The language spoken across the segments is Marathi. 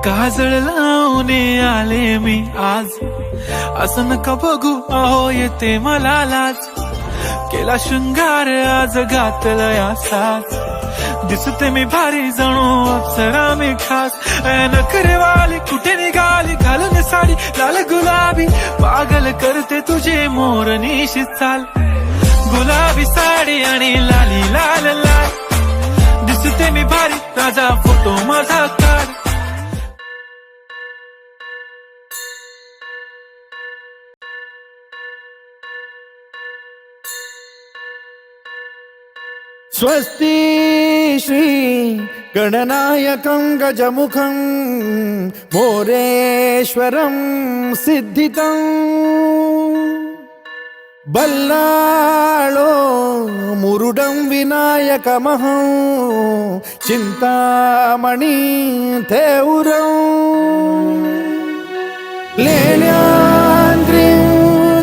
काजळ लावून आले मी आज, असं नका बघू अहो येते मला लाज. केला शृंगार आज घातला साज, दिसते मी भारी जणू अप्सरा मी खास. नखरेवाली कुठे निघाली घालून साडी लाल गुलाबी, पागल करते तुझे मोरनीशी चाल. गुलाबी साडी आणि लाली लाल लाल, दिसते मी भारी ताजा फोटो माझा काढ. स्वस्ति श्री गणनायकं गजमुखं मोरेश्वरं सिद्धितं, बल्लाळो मुरुडं विनायकमहं चिंतामणि थेउरं. लेल्याद्रिं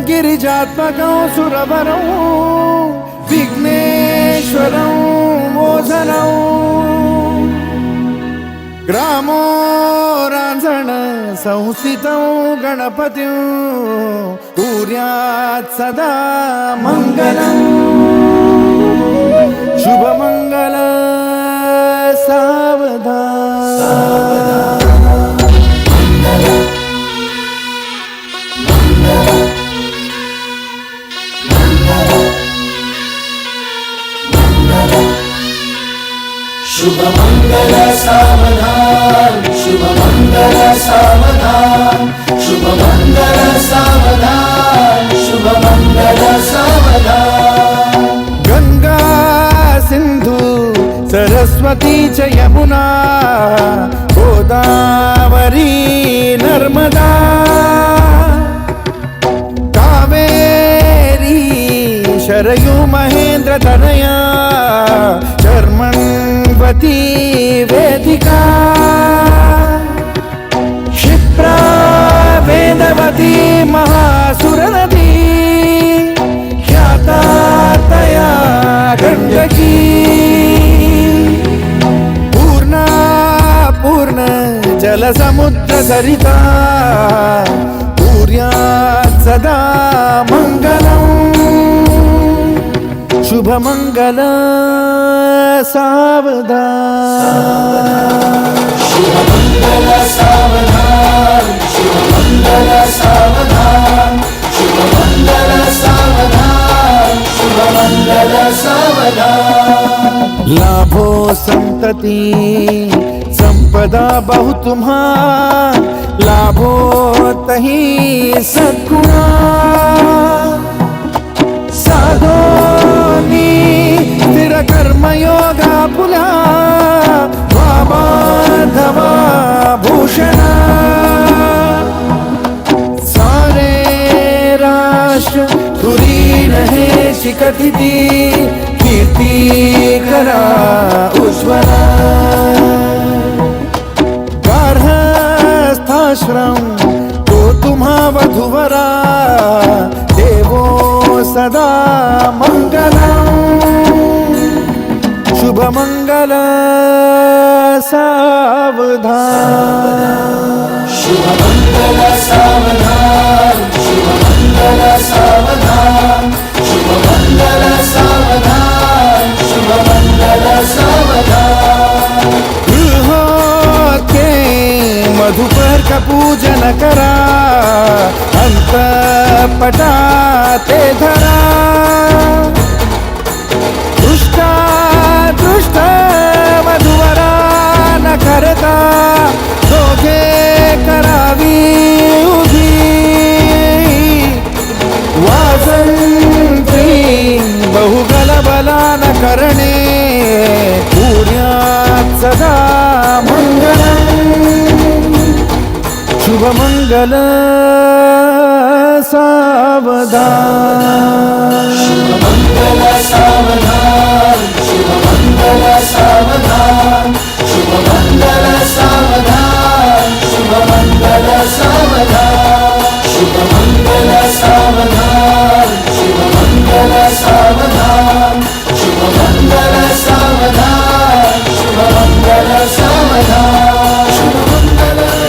गिरिजात्मकं सुरवरं विघ्नेश्वरं मोझनं. ग्रामो रांझण संस्थितं गणपतिं कुर्यात् सदा मंगलं. शुभमंगल सावधान. शुभ मंगल सावधान, शुभ मंगल सावधान, शुभ मंगल सावधान, शुभ मंगल सावधान. गंगा सिंधु सरस्वती च यमुना गोदावरी नर्मदा, कावेरी शरयू महेंद्र तनया चर्मण्वती वेदिका. क्षिप्रा वेदवती महासुर नदी, ख्याता तया गंडकी. पूर्णा पूर्ण जल समुद्र सरिता, कुर्यात् सदा मंगलं. शुभ मंगल सावधान. शुभ मंगल सावधान, शुभ मंगल सावधान, शुभ मंगल सावधान, शुभ मंगल सावधान. लाभो संतति संपदा बहु तुम्हार, लाभो तही सद्गुणा. साधोनी स्थिर कर्मयोगा पुला, वामाधवा भूषणा. सारे राष्ट्र धुरीन है शिकथिती, कीर्ती करा उज्ज्वला. गार्हस्थाश्रम तो तुम्हा वधुवरा, देवो सदा मंगलं. शुभ मंगल सावधान. शुभ मंगल सावधान, शुभ मंगल सावधान, शुभ मंगल सावधान, शुभ मंगल सावधान. गृहोत्के मधुपर का पूजन करा, अंतपटा ते धरा. दृष्टा दृष्ट मधुवरा न करता, दोघे करावी उभी. वाजंत्री बहुगलबला न करणे, कुर्यात् सदा मंगलं. शुभ मंगल सावधान. शुभ मंगल सावधान, शुभ मंगल सावधान, शुभ मंगल सावधान, शुभ मंगल सावधान, शुभ मंगल सावधान, शुभ मंगल सावधान, शुभ मंगल सावधान, शुभ मंगल सावधान, शुभ मंगल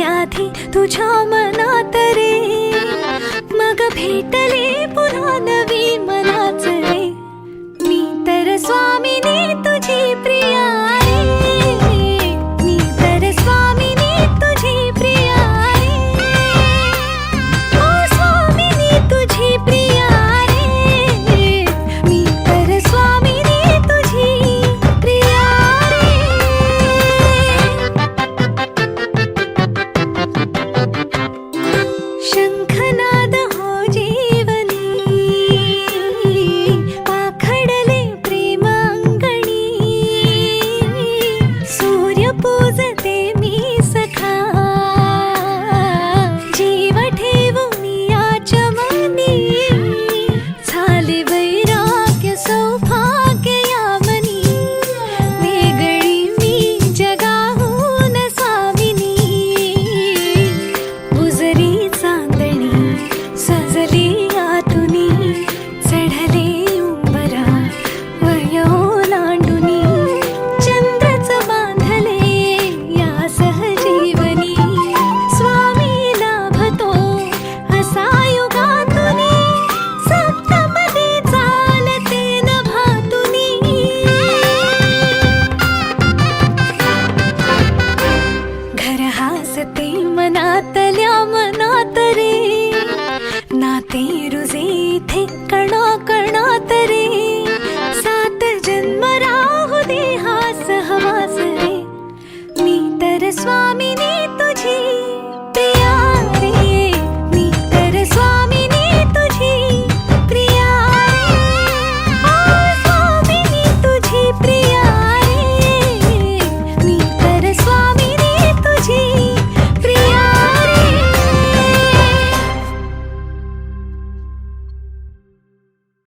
आधी तुझ्या मनात रे, मग भेटले पुन्हा नवी मनाच रे. मी तर स्वामिनी तुझी प्रिया रे, मी तर स्वामिनी तुझी प्रिया रे, ओ स्वामिनी तुझी प्रिया रे, मी तर स्वामिनी तुझी प्रिया रे. शंखनाद हो जीवनी, पाखडले प्रेम अंगणी, सूर्य पूजते मी सखा, जीव ठेवून या चमनी, झाले वैराग्य सौभाग्य यामनी, वेगळी मी जगाहून सामिनी, उजरी चांदणी सजली आतुनी, चढले उंबरा वयो लांडुनी, चंद्रच बांधले या सहजीवनी, स्वामी लाभतो असा युगातुनी, सप्तपदी चालते नभातुनी. घर हासते मनातल्या मनात रे, नाते रुजे इथे